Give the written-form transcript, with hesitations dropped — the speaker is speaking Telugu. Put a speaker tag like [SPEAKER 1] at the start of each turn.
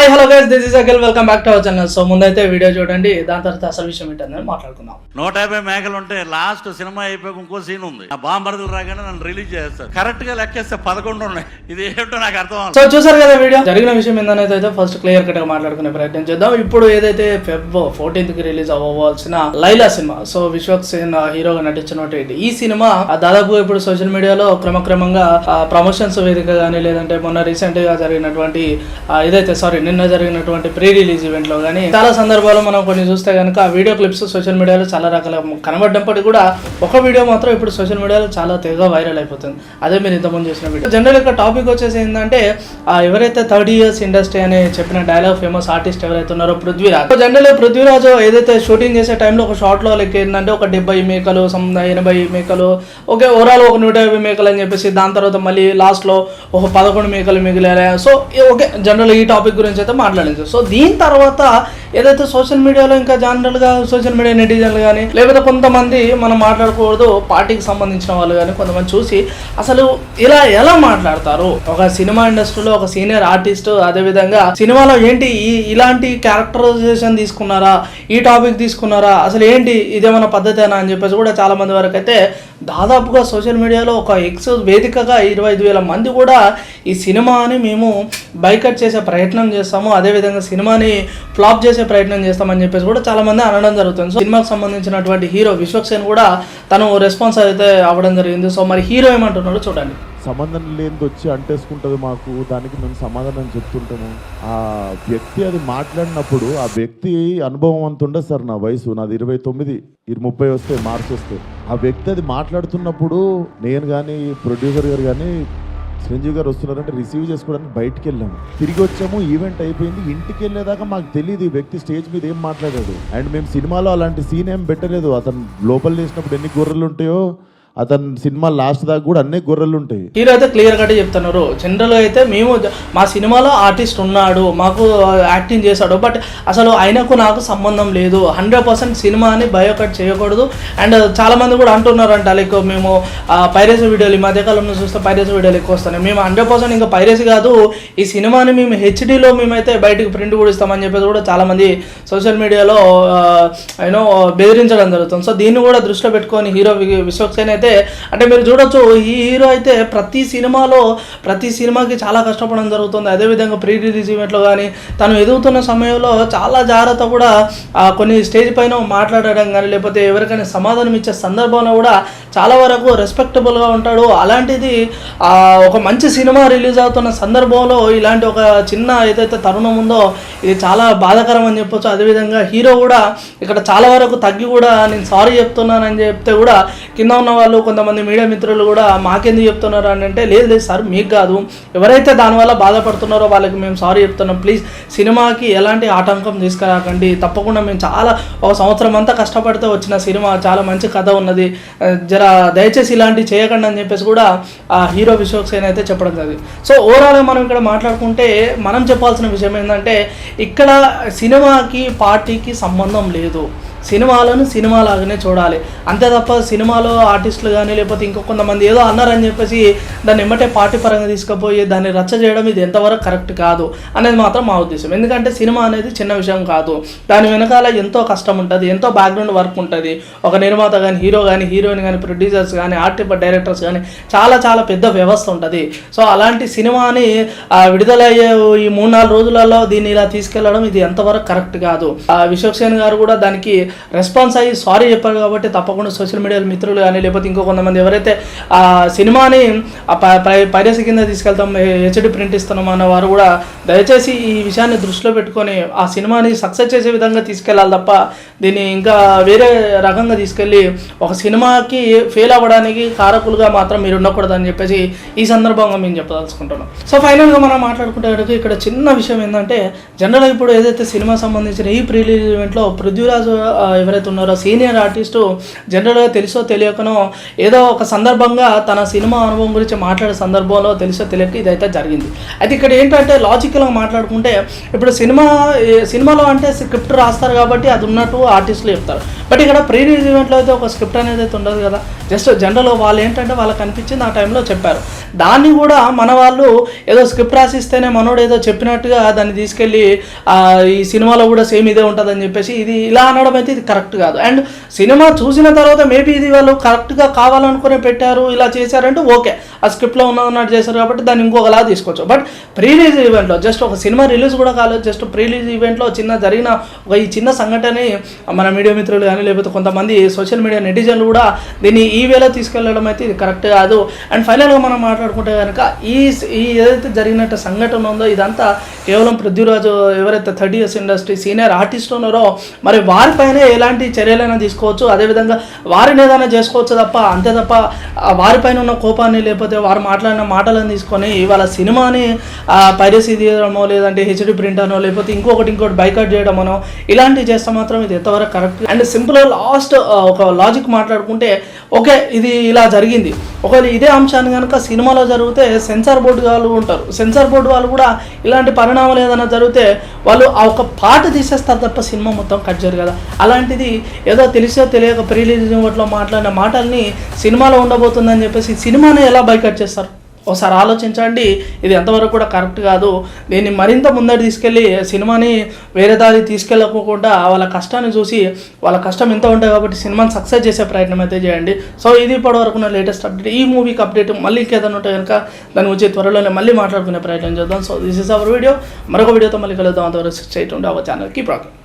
[SPEAKER 1] Hi hello guys, this is Akhil. Welcome back to our channel. So ముందైతే వీడియో చూడండి, దాని తర్వాత అసలు విషయం ఏంటని మాట్లాడుకుందాం.
[SPEAKER 2] 150 మేకలు ఉంటే లాస్ట్ సినిమా అయిపోయి ఇంకో సీన్ ఉంది. ఆ బాంబర్దులు రాగానే నన్ను రిలీజ్ చేస్తారు. కరెక్ట్ గా లెక్కేస్తే 11 ఉన్నాయి. ఇది ఏంటో నాకు అర్థం అవ్వదు.
[SPEAKER 1] సో చూసారు కదా వీడియో. జరిగిన విషయం ఏందనేది అయితే ఫస్ట్ క్లియర్ కట్ గా మాట్లాడుకునే ప్రయత్నం చేద్దాం. ఇప్పుడు ఏదైతే Feb 14th కి రిలీజ్ అవ్వాల్సిన లైలా సినిమా, సో విశ్వక్ సేన్ హీరోగా నటించినటువంటి ఈ సినిమా దాదాపు ఇప్పుడు సోషల్ మీడియాలో క్రమక్రమంగా ప్రమోషన్స్ వేదిక కానీ, లేదంటే మొన్న రీసెంట్ గా జరిగినటువంటి నిన్న జరిగినటువంటి ప్రీ రిలీజ్ ఈవెంట్ లో కానీ చాలా సందర్భాల్లో మనం కొన్ని చూస్తే కనుక వీడియో క్లిప్స్ సోషల్ మీడియాలో చాలా రకాల కనబడ్డప్పటికీ కూడా ఒక వీడియో మాత్రం ఇప్పుడు సోషల్ మీడియాలో చాలా తెగ వైరల్ అయిపోతుంది. అదే మీరు ఇంతకుముందు చేసిన వీడియో. జనరల్ గా టాపిక్ వచ్చేసి ఏంటంటే ఎవరైతే 30 years ఇండస్ట్రీ అని చెప్పిన డైలాగ్ ఫేమస్ ఆర్టిస్ట్ ఎవరైతే ఉన్నారో పృథ్వీరాజ్. జనరల్ పృథ్వీరాజ్ ఏదైతే షూటింగ్ చేసే టైంలో ఒక షార్ట్ లో లైక్ ఏంటంటే ఒక 70 మేకలు 80 మేకలు ఓకే ఓవరాల్ ఒక 150 మేకలు అని చెప్పేసి, దాని తర్వాత మళ్ళీ లాస్ట్ లో ఒక 11 మేకలు మిగిలాయి. సో ఓకే జనరల్ ఈ టాపిక్ గురించి అయితే మాట్లాడింది. సో దీని తర్వాత ఏదైతే సోషల్ మీడియాలో ఇంకా జనరల్ గా సోషల్ మీడియా నెటిజన్లు కానీ, లేకపోతే కొంతమంది మనం మాట్లాడకూడదు పార్టీకి సంబంధించిన వాళ్ళు కానీ కొంతమంది చూసి అసలు ఇలా ఎలా మాట్లాడతారు ఒక సినిమా ఇండస్ట్రీలో ఒక సీనియర్ ఆర్టిస్ట్, అదేవిధంగా సినిమాలో ఏంటి ఇలాంటి క్యారెక్టరైజేషన్ తీసుకున్నారా, ఈ టాపిక్ తీసుకున్నారా, అసలు ఏంటి ఇదేమన్నా పద్ధతేనా అని చెప్పేసి కూడా చాలా మంది వరకు అయితే దాదాపుగా సోషల్ మీడియాలో ఒక ఎక్స్ వేదికగా 25,000 మంది కూడా ఈ సినిమాని మేము బైకట్ చేసే ప్రయత్నం చేస్తాము, అదేవిధంగా సినిమాని ఫ్లాప్ చేసే ప్రయత్నం చేస్తామని చెప్పేసి కూడా చాలా మంది అనడం జరుగుతుంది. సో సినిమాకి సంబంధించినటువంటి హీరో విశ్వక్ సేన్ కూడా తను రెస్పాన్స్ అయితే అవ్వడం జరిగింది. సో మరి హీరో ఏమంటున్నాడో చూడండి.
[SPEAKER 3] సంబంధం లేనిది వచ్చి అంటేసుకుంటుంది మాకు, దానికి మేము సమాధానం చెప్తుంటాము. ఆ వ్యక్తి అది మాట్లాడినప్పుడు ఆ వ్యక్తి అనుభవం అంత ఉండదు సార్. నా వయసు నాది 29, 30 వస్తే మార్చి వస్తే ఆ వ్యక్తి అది మాట్లాడుతున్నప్పుడు నేను కానీ ప్రొడ్యూసర్ గారు కానీ చిరంజీవి గారు వస్తున్నారంటే రిసీవ్ చేసుకోవడానికి బయటికి వెళ్ళాము. తిరిగి వచ్చాము, ఈవెంట్ అయిపోయింది. ఇంటికి వెళ్ళేదాకా మాకు తెలియదు ఈ వ్యక్తి స్టేజ్ మీద ఏం మాట్లాడాడు. అండ్ మేము సినిమాలో అలాంటి సీన్ ఏం పెట్టలేదు. అతను లోపల చేసినప్పుడు ఎన్ని గొర్రెలు ఉంటాయో అతను సినిమా లాస్ట్ దాకా కూడా అన్ని గొర్రెలు ఉంటాయి.
[SPEAKER 1] హీరో అయితే క్లియర్ కట్ చెప్తున్నారు. జనరల్గా అయితే మేము మా సినిమాలో ఆర్టిస్ట్ ఉన్నాడు, మాకు యాక్టింగ్ చేశాడు, బట్ అసలు ఆయనకు నాకు సంబంధం లేదు. 100% సినిమాని బయోకట్ చేయకూడదు. అండ్ చాలా మంది కూడా అంటున్నారంట లైక్ మేము పైరసీ వీడియోలు ఈ మధ్యకాలంలో చూస్తే పైరసీ వీడియోలు ఎక్కువ వస్తున్నాయి. మేము 100% ఇంకా పైరసీ కాదు, ఈ సినిమాని మేము హెచ్డీలో మేమైతే బయటకు ప్రింట్ కూడా ఇస్తామని చెప్పేసి కూడా చాలా మంది సోషల్ మీడియాలో బెదిరించడం జరుగుతుంది. సో దీన్ని కూడా దృష్టిలో పెట్టుకొని హీరో విశ్వక్ సేన్ అంటే మీరు చూడొచ్చు, ఈ హీరో అయితే ప్రతి సినిమాకి చాలా కష్టపడడం జరుగుతుంది. అదేవిధంగా ప్రీ రిలీజ్ ఈవెంట్లో కానీ తను ఎదుగుతున్న సమయంలో చాలా జాగ్రత్త కూడా కొన్ని స్టేజ్ పైన మాట్లాడడం కానీ, లేకపోతే ఎవరికైనా సమాధానం ఇచ్చే సందర్భంలో కూడా చాలా వరకు రెస్పెక్టబుల్గా ఉంటాడు. అలాంటిది ఒక మంచి సినిమా రిలీజ్ అవుతున్న సందర్భంలో ఇలాంటి ఒక చిన్న ఏదైతే తరుణం ఉందో ఇది చాలా బాధాకరం అని చెప్పొచ్చు. అదేవిధంగా హీరో కూడా ఇక్కడ చాలా వరకు తగ్గి కూడా నేను సారీ చెప్తున్నానని చెప్తే కూడా కింద ఉన్న వాళ్ళు కొంతమంది మీడియా మిత్రులు కూడా మాకెందుకు చెప్తున్నారు అని అంటే, లేదు సార్ మీకు కాదు, ఎవరైతే దానివల్ల బాధపడుతున్నారో వాళ్ళకి మేము సారీ చెప్తున్నాం. ప్లీజ్ సినిమాకి ఎలాంటి ఆటంకం తీసుకురాకండి. తప్పకుండా మేము ఒక సంవత్సరం అంతా కష్టపడితే వచ్చిన సినిమా, చాలా మంచి కథ ఉన్నది, దయచేసి ఇలాంటివి చేయకండి అని చెప్పేసి కూడా హీరో విశ్వక్ సేన్ అయితే చెప్పడం జరిగింది. సో ఓవరాల్గా మనం ఇక్కడ మాట్లాడుకుంటే మనం చెప్పాల్సిన విషయం ఏంటంటే, ఇక్కడ సినిమాకి పార్టీకి సంబంధం లేదు. సినిమాలను సినిమాలాగానే చూడాలి అంతే తప్ప సినిమాలో ఆర్టిస్టులు కానీ లేకపోతే ఇంకో కొంతమంది ఏదో అన్నారని చెప్పేసి దాన్ని ఎమ్మటే పార్టీ పరంగా తీసుకుపోయి దాన్ని రచ్చ చేయడం ఇది ఎంతవరకు కరెక్ట్ కాదు అనేది మాత్రం మా ఉద్దేశం. ఎందుకంటే సినిమా అనేది చిన్న విషయం కాదు, దాని వెనకాల ఎంతో కష్టం ఉంటుంది, ఎంతో బ్యాక్గ్రౌండ్ వర్క్ ఉంటుంది. ఒక నిర్మాత కానీ, హీరో కానీ, హీరోయిన్ కానీ, ప్రొడ్యూసర్స్ కానీ, డైరెక్టర్స్ కానీ చాలా చాలా పెద్ద వ్యవస్థ ఉంటుంది. సో అలాంటి సినిమాని విడుదలయ్యే ఈ 3-4 రోజులలో దీన్ని ఇలా తీసుకెళ్లడం ఇది ఎంతవరకు కరెక్ట్ కాదు. విశ్వక్ సేన్ గారు కూడా దానికి రెస్పాన్స్ అయ్యి సారీ చెప్పారు కాబట్టి తప్పకుండా సోషల్ మీడియా మిత్రులు కానీ, లేకపోతే ఇంకో కొంతమంది ఎవరైతే ఆ సినిమాని పైరసీ కింద తీసుకెళ్తాం, హెచ్డి ప్రింట్ ఇస్తున్నాం అన్న వారు కూడా దయచేసి ఈ విషయాన్ని దృష్టిలో పెట్టుకొని ఆ సినిమాని సక్సెస్ చేసే విధంగా తీసుకెళ్ళాలి తప్ప దీన్ని ఇంకా వేరే రకంగా తీసుకెళ్ళి ఒక సినిమాకి ఫెయిల్ అవ్వడానికి కారకులుగా మాత్రం మీరు ఉండకూడదని చెప్పేసి ఈ సందర్భంగా మేము చెప్పదలుచుకుంటున్నాం. సో ఫైనల్గా మనం మాట్లాడుకుంటే ఇక్కడ చిన్న విషయం ఏంటంటే, జనరల్గా ఇప్పుడు ఏదైతే సినిమా సంబంధించిన ఈ ప్రీ రిలీజ్ ఈవెంట్లో పృథ్వీరాజ్ ఎవరైతే ఉన్నారో సీనియర్ ఆర్టిస్టు జనరల్గా తెలుసో తెలియకనో ఏదో ఒక సందర్భంగా తన సినిమా అనుభవం గురించి మాట్లాడే సందర్భంలో తెలుసో తెలియక ఇదైతే జరిగింది. అయితే ఇక్కడ ఏంటంటే లాజికల్గా మాట్లాడుకుంటే ఇప్పుడు సినిమాలో అంటే స్క్రిప్ట్ రాస్తారు కాబట్టి అది ఉన్నట్టు ఆర్టిస్టులు చెప్తారు. బట్ ఇక్కడ ప్రీ రిలీజ్ ఈవెంట్లో అయితే ఒక స్క్రిప్ట్ అనేది అయితే ఉండదు కదా. జస్ట్ జనరల్గా వాళ్ళు ఏంటంటే వాళ్ళకి అనిపించింది ఆ టైంలో చెప్పారు. దాన్ని కూడా మన వాళ్ళు ఏదో స్క్రిప్ట్ రాసిస్తేనే మనోడు ఏదో చెప్పినట్టుగా దాన్ని తీసుకెళ్ళి ఈ సినిమాలో కూడా సేమ్ ఇదే ఉంటుందని చెప్పేసి ఇది ఇలా అనడం అయితే ఇది కరెక్ట్ కాదు. అండ్ సినిమా చూసిన తర్వాత మేబీ ఇది వాళ్ళు కరెక్ట్గా కావాలనుకునే పెట్టారు ఇలా చేశారంటే ఓకే, ఆ స్క్రిప్ట్లో ఉన్నట్టు చేశారు కాబట్టి దాన్ని ఇంకొకలా తీసుకోవచ్చు. బట్ ప్రీ రిలీజ్ ఈవెంట్లో జస్ట్ ఒక సినిమా రిలీజ్ కూడా కాలేదు, జస్ట్ ప్రీ రిలీజ్ ఈవెంట్లో జరిగిన ఈ చిన్న సంఘటనని మన మీడియా మిత్రులు కానీ లేకపోతే కొంతమంది సోషల్ మీడియా నెటిజన్లు కూడా దీన్ని ఈ వేలో తీసుకెళ్లడం అయితే ఇది కరెక్ట్ కాదు. అండ్ ఫైనల్గా మనం మాట్లాడుకుంటే కనుక ఈ ఏదైతే జరిగినట్టు సంఘటన ఉందో ఇదంతా కేవలం పృథ్వీరాజ్ ఎవరైతే 30 years ఇండస్ట్రీ సీనియర్ ఆర్టిస్ట్ ఉన్నారో మరి వారిపైనే ఎలాంటి చర్యలైనా తీసుకోవచ్చు, అదేవిధంగా వారిని ఏదైనా చేసుకోవచ్చు తప్ప అంతే తప్ప వారిపైన ఉన్న కోపాన్ని లేకపోతే వారు మాట్లాడిన మాటలను తీసుకొని ఇవాళ సినిమాని పైరసీ తీయడమో లేదంటే హెచ్డి ప్రింట్ అనో లేకపోతే ఇంకోటి బైకాట్ చేయడమనో ఇలాంటివి చేస్తే మాత్రం ఇది ఎంతవరకు కరెక్ట్. అండ్ సింపుల్గా లాస్ట్ ఒక లాజిక్ మాట్లాడుకుంటే ఓకే ఇది ఇలా జరిగింది, ఒకవేళ ఇదే అంశాన్ని కనుక సినిమాలో జరిగితే సెన్సార్ బోర్డు వాళ్ళు ఉంటారు, సెన్సార్ బోర్డు వాళ్ళు కూడా ఇలాంటి పరిణామాలు ఏదైనా జరిగితే వాళ్ళు ఆ ఒక పాట తీసేస్తారు తప్ప సినిమా మొత్తం కట్ చేయరు కదా. అలాంటిది ఏదో తెలిసో తెలియక ప్రీ రిలీజ్ ఈవెంట్లో మాట్లాడిన మాటల్ని సినిమాలో ఉండబోతుందని చెప్పేసి సినిమాని ఎలా బైకట్ చేస్తారు? ఒకసారి ఆలోచించండి, ఇది ఎంతవరకు కూడా కరెక్ట్ కాదు. దీన్ని మరింత ముందర తీసుకెళ్ళి సినిమాని వేరే దారి తీసుకెళ్ళకోకుండా వాళ్ళ కష్టాన్ని చూసి వాళ్ళ కష్టం ఎంత ఉంటుంది కాబట్టి సినిమాని సక్సెస్ చేసే ప్రయత్నం అయితే చేయండి. సో ఇది ఇప్పటివరకు ఉన్న లేటెస్ట్ అప్డేట్. ఈ మూవీకి అప్డేట్ మళ్ళీ ఇంకేదైనా ఉంటే కనుక దాని గురించి త్వరలోనే మళ్ళీ మాట్లాడుకునే ప్రయత్నం చేద్దాం. So this is our video. మరొక వీడియోతో మళ్ళీ కలుద్దాం. అంతవరకు stay tuned our channel. Keep watching.